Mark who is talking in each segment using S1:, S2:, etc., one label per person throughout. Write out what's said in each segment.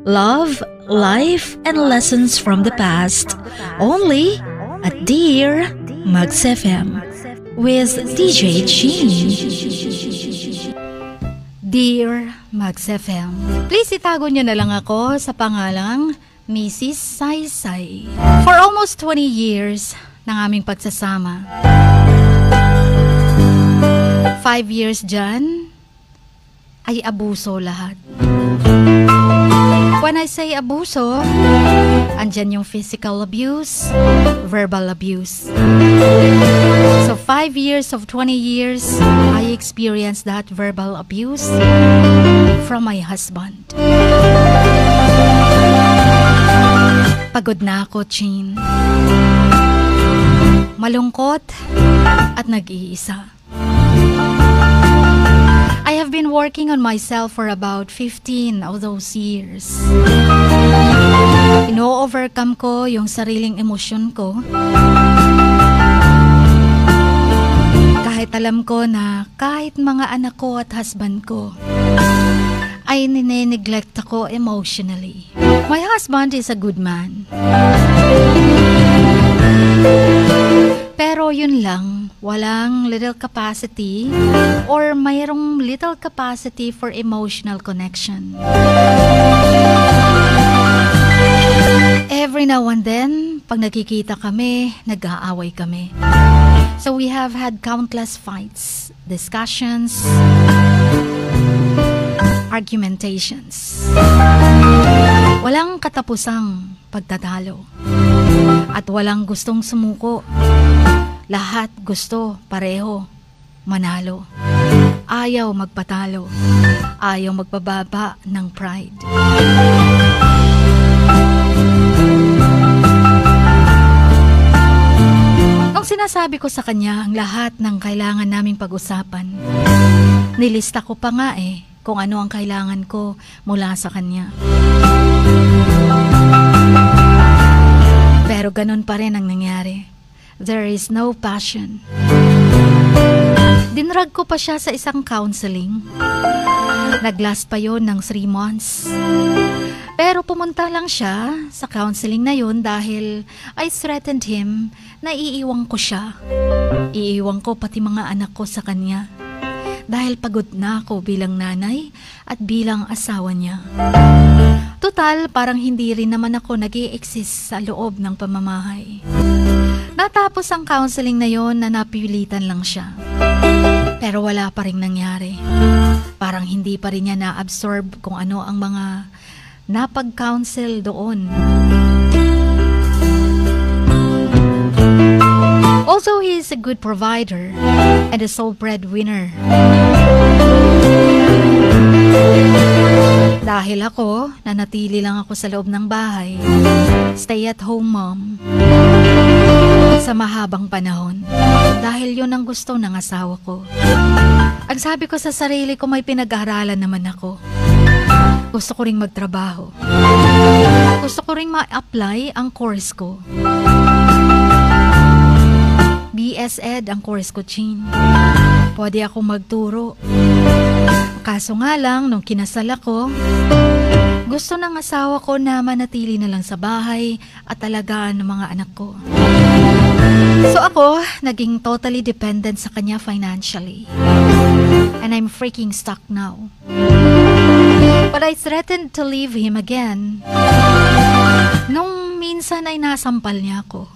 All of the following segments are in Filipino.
S1: Love, life, and lessons from the past. Only at Dear Mags FM with DJ Chin.
S2: Dear Mags FM, please itago niyo na lang ako sa pangalang Mrs. Saysay. For almost 20 years ng aming pagsasama. 5 years dyan ay abuso lahat. When I say abuso, andyan yung physical abuse, verbal abuse. So 5 years of 20 years, I experienced that verbal abuse from my husband. Pagod na ako, Chin. Malungkot at nag-iisa. I have been working on myself for about 15 of those years. Ino-overcome ko yung sariling emosyon ko. Kahit alam ko na kahit mga anak ko at husband ko ay nine-neglect ako emotionally. My husband is a good man. Pero yun lang, walang little capacity or mayroong little capacity for emotional connection. Every now and then, pag nagkikita kami, nag-aaway kami. So we have had countless fights, discussions, argumentations. Walang katapusang pagtatalo. At walang gustong sumuko. Lahat gusto pareho manalo. Ayaw magpatalo. Ayaw magbababa ng pride. Nung sinasabi ko sa kanya ang lahat ng kailangan naming pag-usapan, nilista ko pa nga kung ano ang kailangan ko mula sa kanya. Pero ganun pa rin ang nangyari. There is no passion. Dinrag ko pa siya sa isang counseling. Naglast pa yon ng 3 months. Pero pumunta lang siya sa counseling na yun dahil I threatened him na iiwan ko siya. Iiwan ko pati mga anak ko sa kanya. Dahil pagod na ako bilang nanay at bilang asawa niya. Total, parang hindi rin naman ako nag-i-exist sa loob ng pamamahay. Natapos ang counseling na yon na napilitan lang siya. Pero wala pa rin nangyari. Parang hindi pa rin niya na-absorb kung ano ang mga napag-counsel doon. Also, he is a good provider and a sole breadwinner. Dahil ako, nanatili lang ako sa loob ng bahay. Stay-at-home mom. Sa mahabang panahon. Dahil yun ang gusto ng asawa ko. Ang sabi ko sa sarili ko, may pinag-aaralan naman ako. Gusto ko ring magtrabaho. Gusto ko ring ma-apply ang course ko. BS Ed ang course ko, Chin. Pwede ako magturo. Kaso nga lang, nung kinasal ako, gusto ng asawa ko na manatili na lang sa bahay at alagaan ng mga anak ko. So ako, naging totally dependent sa kanya financially. And I'm freaking stuck now. But I threatened to leave him again. Nung minsan ay nasampal niya ako.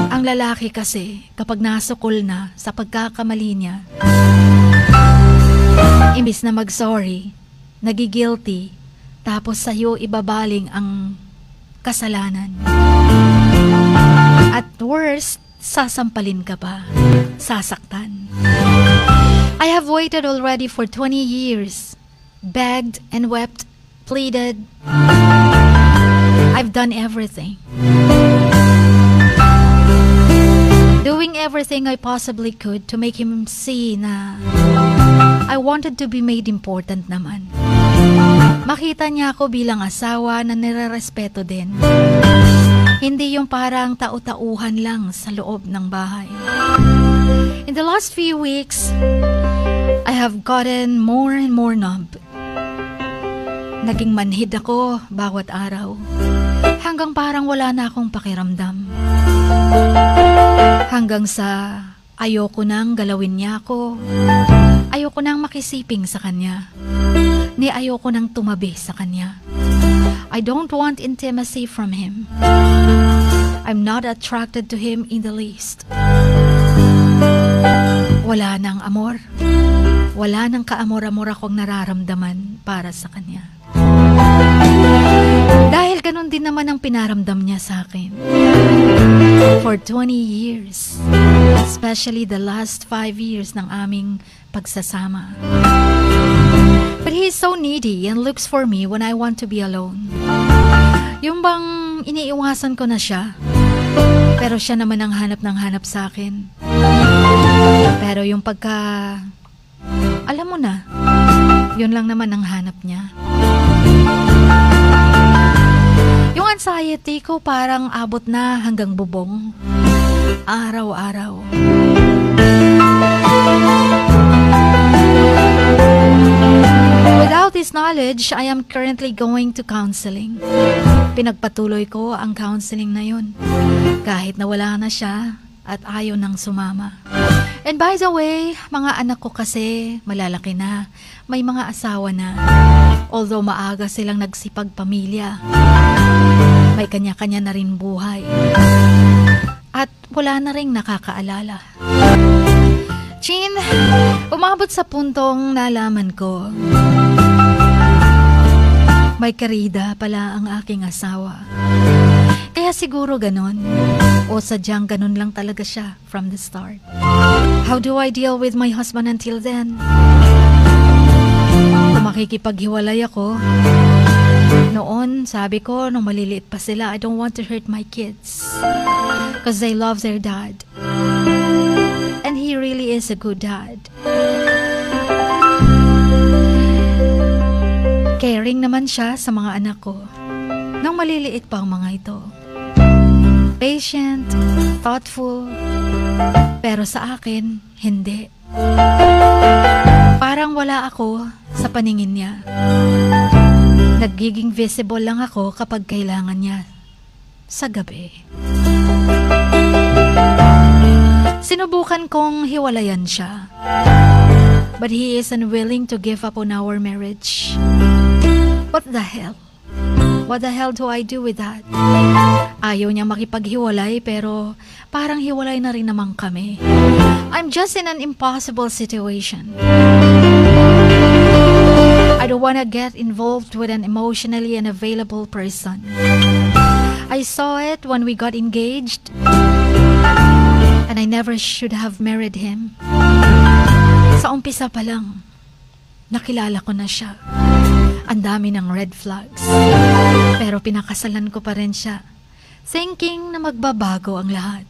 S2: Ang lalaki kasi, kapag nasukol na sa pagkakamali niya, imbis na mag-sorry, nagigilty, tapos sa'yo ibabaling ang kasalanan. At worst, sasampalin ka pa, sasaktan. I have waited already for 20 years, begged and wept, pleaded. I've done everything. Doing everything I possibly could to make him see na I wanted to be made important naman. Makita niya ako bilang asawa na nirerespeto din. Hindi yung parang tau-tauhan lang sa loob ng bahay. In the last few weeks, I have gotten more and more numb. Naging manhid ako bawat araw. Hanggang parang wala na akong pakiramdam. Hanggang sa ayoko nang galawin niya ako. Ayoko nang makisiping sa kanya. Ni ayoko nang tumabi sa kanya. I don't want intimacy from him. I'm not attracted to him in the least. Wala nang amor. Wala nang kaamor-amor akong nararamdaman para sa kanya. Dahil ganun din naman ang pinaramdam niya sa akin. For 20 years. Especially the last 5 years ng aming pagsasama. But he's so needy and looks for me when I want to be alone. Yung bang iniiwasan ko na siya, pero siya naman ang hanap ng hanap sa akin. Pero yung alam mo na, yun lang naman ang hanap niya. Yung anxiety ko parang abot na hanggang bubong. Araw-araw. Without this knowledge, I am currently going to counseling. Pinagpatuloy ko ang counseling na yun. Kahit na wala na siya at ayaw nang sumama. And by the way, mga anak ko kasi malalaki na, may mga asawa na. Although maaga silang nagsipagpamilya, may kanya-kanya na rin buhay. At wala na ring nakakaalala. Chin, umabot sa puntong nalaman ko, may karida pala ang aking asawa. Kaya siguro ganon, o sadyang ganon lang talaga siya from the start. How do I deal with my husband until then? Kung makikipaghiwalay ako, noon sabi ko nung maliliit pa sila, I don't want to hurt my kids because they love their dad. And he really is a good dad. Caring naman siya sa mga anak ko nung maliliit pa ang mga ito. Patient, thoughtful, pero sa akin, hindi. Parang wala ako sa paningin niya. Nagiging visible lang ako kapag kailangan niya sa gabi. Sinubukan kong hiwalayan siya, but he is unwilling to give up on our marriage. What the hell? What the hell do I do with that? Ayaw niya makipaghiwalay pero parang hiwalay na rin naman kami. I'm just in an impossible situation. I don't want to get involved with an emotionally unavailable person. I saw it when we got engaged, and I never should have married him. Sa umpisa pa lang, nakilala ko na siya. Ang dami ng red flags. Pero pinakasalan ko pa rin siya, thinking na magbabago ang lahat.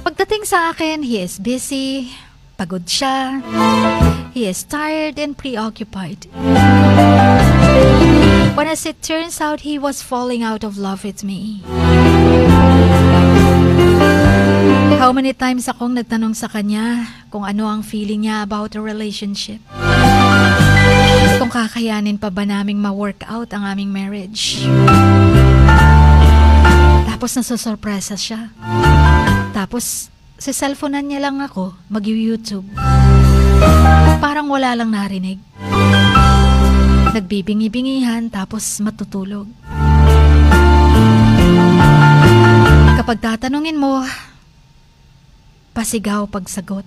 S2: Pagdating sa akin, he is busy, pagod siya, he is tired and preoccupied. When as it turns out, he was falling out of love with me. How many times akong nagtanong sa kanya kung ano ang feeling niya about a relationship. Kung kakayanin pa ba naming ma-work out ang aming marriage. Tapos nasusurpresa siya. Tapos sa cellphone niya lang ako mag-YouTube. Parang wala lang narinig. Nagbibingi-bingihan tapos matutulog. Kapag tatanungin mo, pasigaw pagsagot.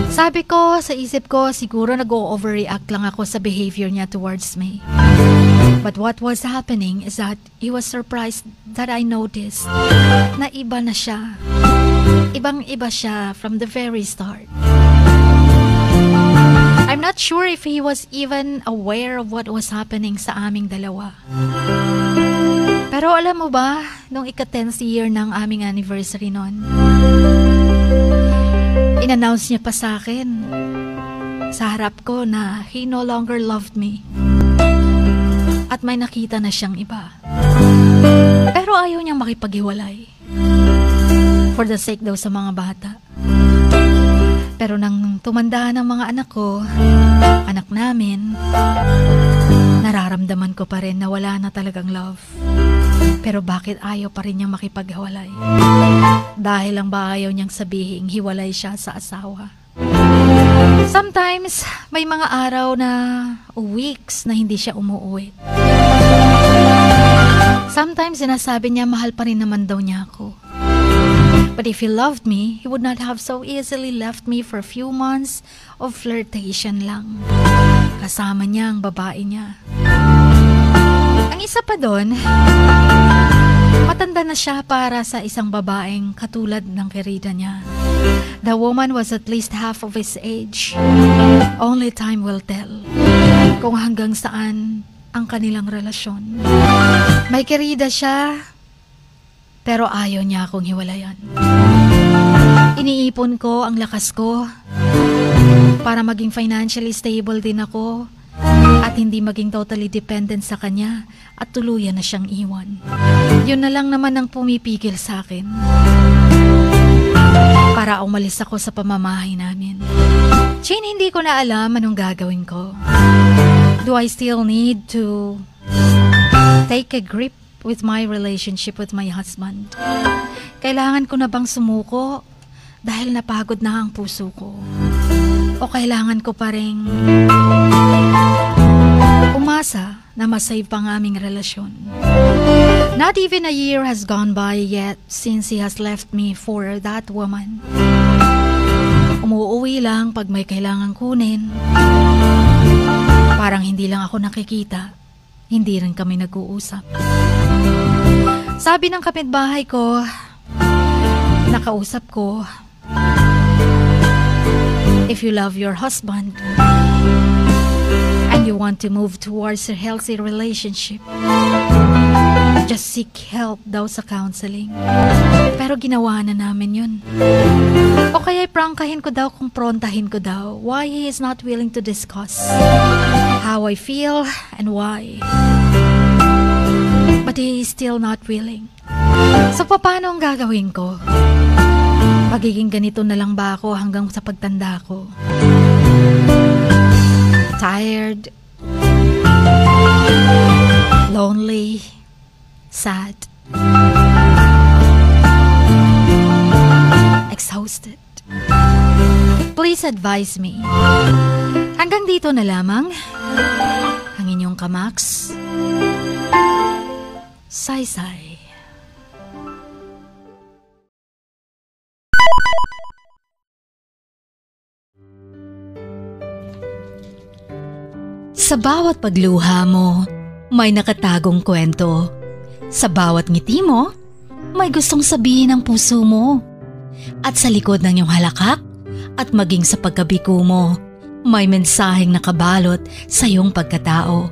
S2: Sabi ko, sa isip ko, siguro nag-overreact lang ako sa behavior niya towards me. But what was happening is that he was surprised that I noticed na iba na siya. Ibang-iba siya from the very start. I'm not sure if he was even aware of what was happening sa aming dalawa. Pero alam mo ba, nung ika-10th year ng aming anniversary noon, in-announce niya pa sa akin, sa harap ko na he no longer loved me. At may nakita na siyang iba. Pero ayaw niyang makipaghiwalay. For the sake daw sa mga bata. Pero nang tumanda ng mga anak ko, anak namin, nararamdaman ko pa rin na wala na talagang love. Pero bakit ayaw pa rin niyang makipaghiwalay? Dahil lang ba ayaw niyang sabihin hiwalay siya sa asawa? Sometimes, may mga araw na weeks na hindi siya umuwi. Sometimes, sinasabi niya mahal pa rin naman daw niya ako. But if he loved me, he would not have so easily left me for a few months of flirtation lang. Kasama niya ang babae niya. Ang isa pa doon, matanda na siya para sa isang babaeng katulad ng kerida niya. The woman was at least half of his age. Only time will tell kung hanggang saan ang kanilang relasyon. May kerida siya, pero ayaw niya akong hiwalayan. Iniipon ko ang lakas ko para maging financially stable din ako at hindi maging totally dependent sa kanya at tuluyan na siyang iwan. Yun na lang naman ang pumipigil sa akin para umalis ako sa pamamahay namin. Chin, hindi ko na alam anong gagawin ko. Do I still need to take a grip with my relationship with my husband? Kailangan ko na bang sumuko dahil napagod na ang puso ko? O kailangan ko pa ring umasa na masave pa ang aming relasyon? Not even a year has gone by yet since he has left me for that woman. Umuuwi lang pag may kailangan kunin. Parang hindi lang ako nakikita. Hindi rin kami nag-uusap. Sabi ng kapitbahay ko, nakausap ko, if you love your husband and you want to move towards a healthy relationship, just seek help daw sa counseling. Pero ginawa na namin yun. O kaya prangkahin ko daw kung prontahin ko daw why he is not willing to discuss how I feel and why. But he is still not willing. So paano ang gagawin ko? Magiging ganito na lang ba ako hanggang sa pagtanda ko? Tired, lonely, sad, exhausted. Please advise me. Hanggang dito na lamang ang inyong kamaks, Saysay.
S1: Sa bawat pagluha mo, may nakatagong kwento. Sa bawat ngiti mo, may gustong sabihin ang puso mo. At sa likod ng iyong halakak at maging sa pagkabiko mo, may mensaheng nakabalot sa iyong pagkatao.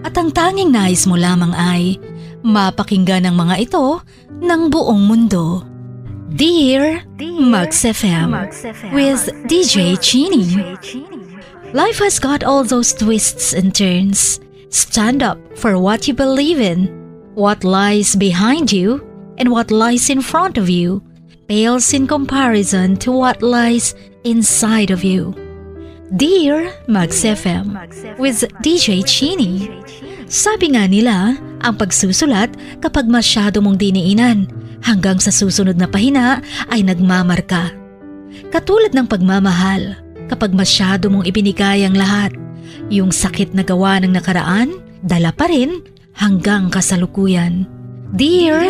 S1: At ang tanging nais mo lamang ay mapakinggan ang mga ito ng buong mundo. Dear Max FM with DJ Chini. Life has got all those twists and turns. Stand up for what you believe in. What lies behind you and what lies in front of you pales in comparison to what lies inside of you. Dear Max FM with DJ Chini. Sabi nga nila, ang pagsusulat kapag masyado mong diniinan hanggang sa susunod na pahina ay nagmamarka. Katulad ng pagmamahal, kapag masyado mong ibinigay ang lahat, yung sakit na gawa ng nakaraan, dala pa rin hanggang kasalukuyan. Dear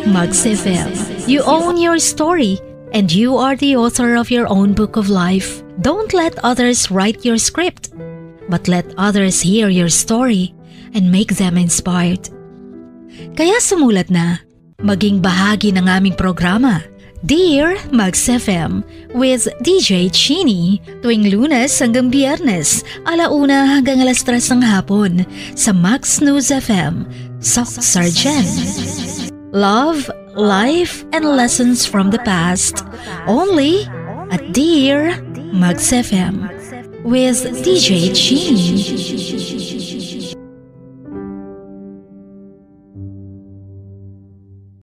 S1: Max FM, you own your story and you are the author of your own book of life. Don't let others write your script, but let others hear your story and make them inspired. Kaya sumulat na, maging bahagi ng aming programa, Dear Max FM with DJ Chini, tuwing Lunes hanggang Biyernes, 1:00 hanggang 3:00 ng hapon sa Max News FM, Sock Sargent. Love, life, and lessons from the past, only at Dear Max FM with DJ Chini.